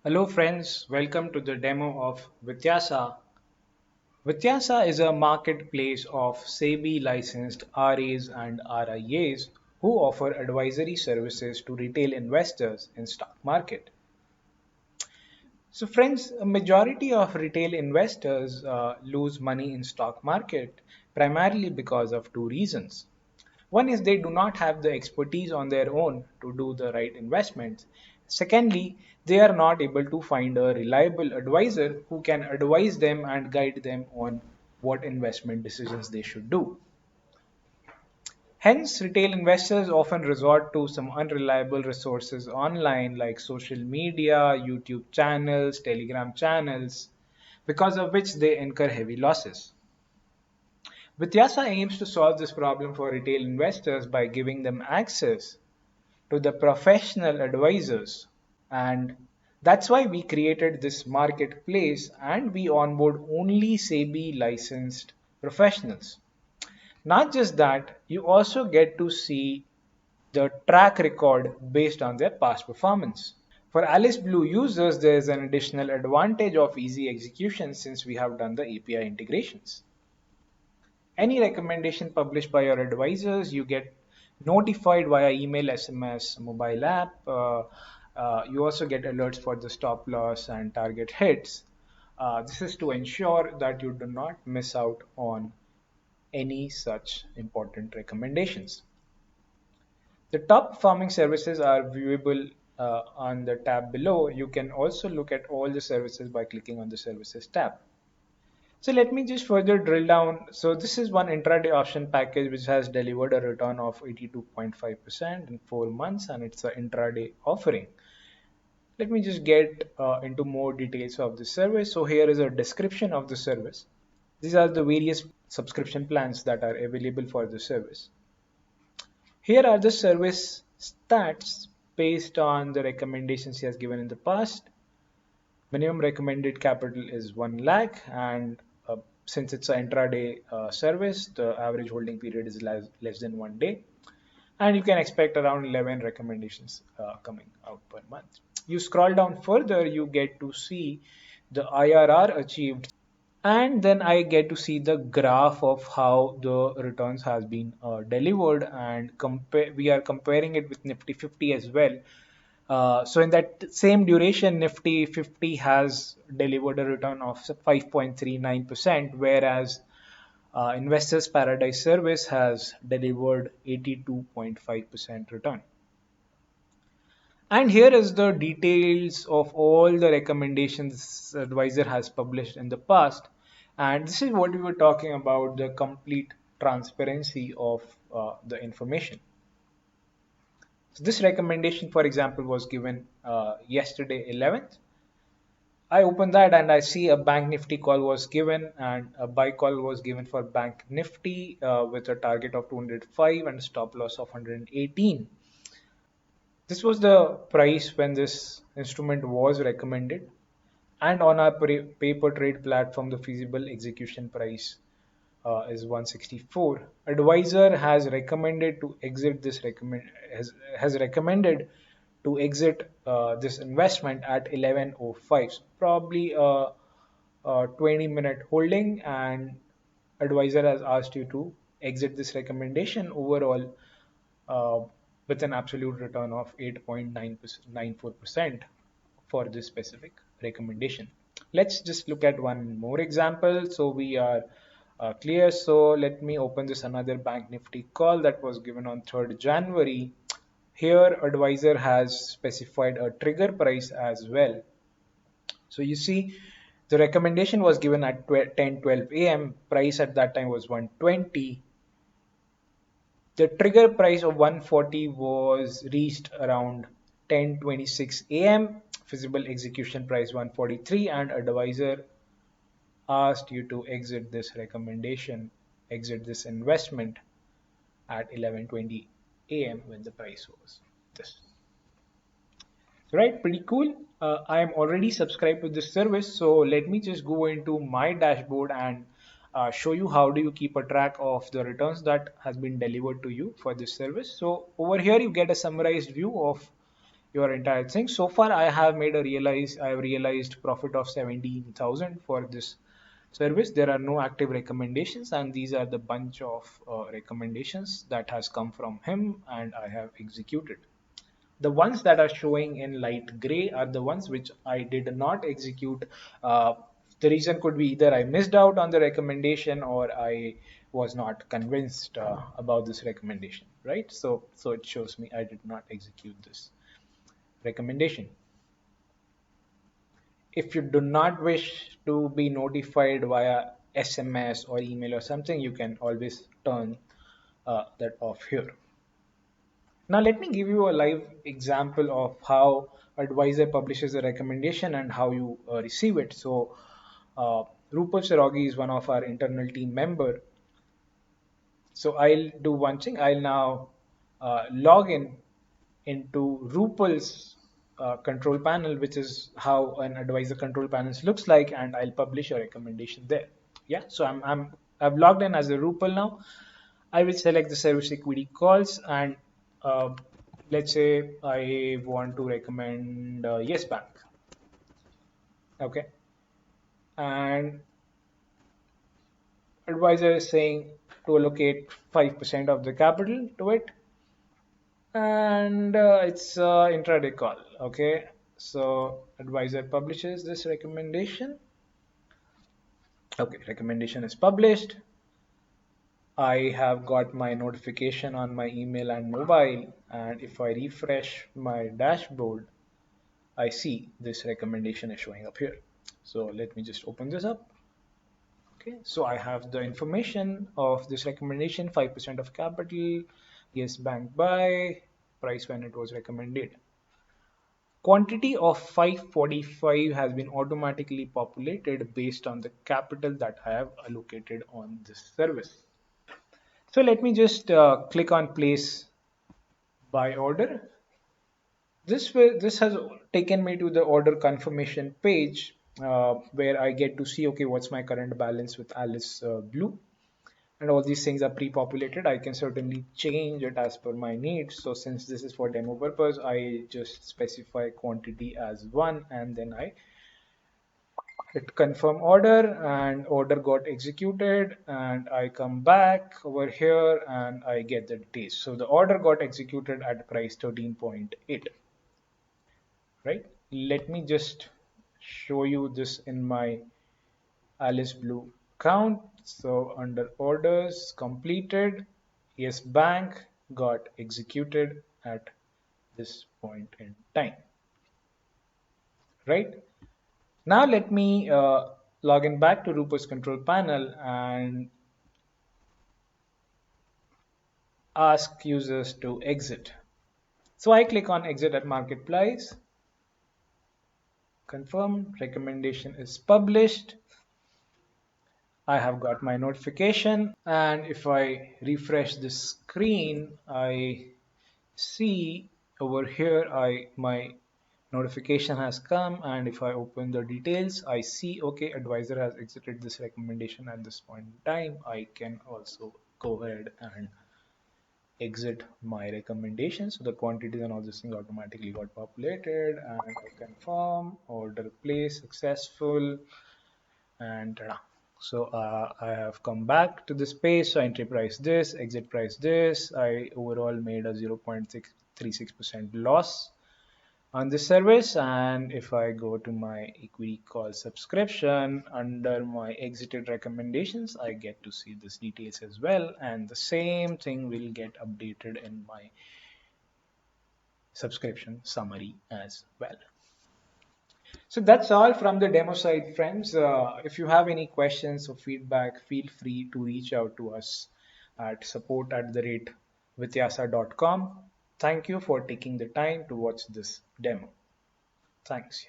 Hello friends, welcome to the demo of Vityasa. Vityasa is a marketplace of SEBI licensed RAs and RIAs who offer advisory services to retail investors in stock market. So friends, a majority of retail investors lose money in stock market primarily because of two reasons. One is they do not have the expertise on their own to do the right investments. Secondly, they are not able to find a reliable advisor who can advise them and guide them on what investment decisions they should do. Hence, retail investors often resort to some unreliable resources online like social media, YouTube channels, Telegram channels, because of which they incur heavy losses. Vityasa aims to solve this problem for retail investors by giving them access to the professional advisors. And that's why we created this marketplace and we onboard only SEBI licensed professionals. Not just that, you also get to see the track record based on their past performance. For AliceBlue users, there is an additional advantage of easy execution since we have done the API integrations. Any recommendation published by your advisors, you get notified via email, SMS, mobile app. You also get alerts for the stop loss and target hits. This is to ensure that you do not miss out on any such important recommendations. The top performing services are viewable on the tab below. You can also look at all the services by clicking on the services tab. So let me just further drill down. So this is one intraday option package which has delivered a return of 82.5% in 4 months, and it's an intraday offering. Let me just get into more details of the service. So here is a description of the service. These are the various subscription plans that are available for the service. Here are the service stats based on the recommendations he has given in the past. Minimum recommended capital is 1 lakh, and since it's an intraday service, the average holding period is less than 1 day, and you can expect around 11 recommendations coming out per month. You scroll down further, you get to see the IRR achieved, and then I get to see the graph of how the returns has been delivered, and compare. We are comparing it with Nifty 50 as well. So in that same duration, Nifty 50 has delivered a return of 5.39%, whereas Investors Paradise Service has delivered 82.5% return. And here is the details of all the recommendations advisor has published in the past. And this is what we were talking about, the complete transparency of the information. So this recommendation, for example, was given yesterday 11th. I open that and I see a Bank Nifty call was given and a buy call was given for Bank Nifty with a target of 205 and stop loss of 118. This was the price when this instrument was recommended, and on our paper trade platform, the feasible execution price is 164. Advisor has recommended to exit this has recommended to exit this investment at 11:05. So probably a 20-minute holding, and advisor has asked you to exit this recommendation overall uh, with an absolute return of 8.94% for this specific recommendation. Let's just look at one more example so we are clear. So let me open this another Bank Nifty call that was given on 3rd January. Here advisor has specified a trigger price as well. So you see the recommendation was given at 10:12 a.m. Price at that time was 120. The trigger price of 140 was reached around 10:26 a.m. Feasible execution price 143, and advisor asked you to exit this recommendation, exit this investment at 11:20 a.m. when the price was this. Right, pretty cool. I am already subscribed to this service, so let me just go into my dashboard and show you how do you keep a track of the returns that has been delivered to you for this service. So over here you get a summarized view of your entire thing. So far, I have realized profit of 17,000 for this service. There are no active recommendations, and these are the bunch of recommendations that has come from him, and I have executed. The ones that are showing in light gray are the ones which I did not execute. Uh, the reason could be either I missed out on the recommendation or I was not convinced about this recommendation, right? So it shows me I did not execute this recommendation. If you do not wish to be notified via SMS or email or something, you can always turn that off here. Now let me give you a live example of how advisor publishes a recommendation and how you receive it. So Rupal Sirogi is one of our internal team member. So I'll do one thing. I'll now log in into Rupal's control panel, which is how an advisor control panel looks like, and I'll publish a recommendation there. Yeah, so I've logged in as a Rupal now. I will select the service equity calls, and uh, let's say I want to recommend Yes Bank. Okay, and advisor is saying to allocate 5% of the capital to it, and it's intraday call. Okay, so advisor publishes this recommendation. Okay, recommendation is published. I have got my notification on my email and mobile, and if I refresh my dashboard, I see this recommendation is showing up here. So let me just open this up. Okay, so I have the information of this recommendation, 5% of capital, yes, bank buy, price when it was recommended. Quantity of 545 has been automatically populated based on the capital that I have allocated on this service. So let me just click on place by order. This has taken me to the order confirmation page where I get to see, okay, what's my current balance with Alice Blue, and all these things are pre-populated. I can certainly change it as per my needs. So since this is for demo purpose, I just specify quantity as 1, and then I hit confirm order, and order got executed, and I come back over here and I get the details. So the order got executed at price 13.8. Right? Let me just show you this in my AliceBlue account. So under orders completed, yes, bank got executed at this point in time. Right? Now let me log in back to Rupert's control panel and ask users to exit. So I click on exit at marketplace, confirm, recommendation is published. I have got my notification, and if I refresh the screen, I see over here my notification has come, and if I open the details, I see, okay, advisor has exited this recommendation at this point in time. I can also go ahead and exit my recommendation. So the quantities and all this thing automatically got populated, and I confirm order place successful, and so I have come back to this page. So entry price this, exit price this. I overall made a 0.636% loss on this service, and if I go to my equity call subscription under my exited recommendations, I get to see this details as well, and the same thing will get updated in my subscription summary as well. So that's all from the demo side, friends. If you have any questions or feedback, feel free to reach out to us at support@vityasa.com. Thank you for taking the time to watch this demo. Thanks.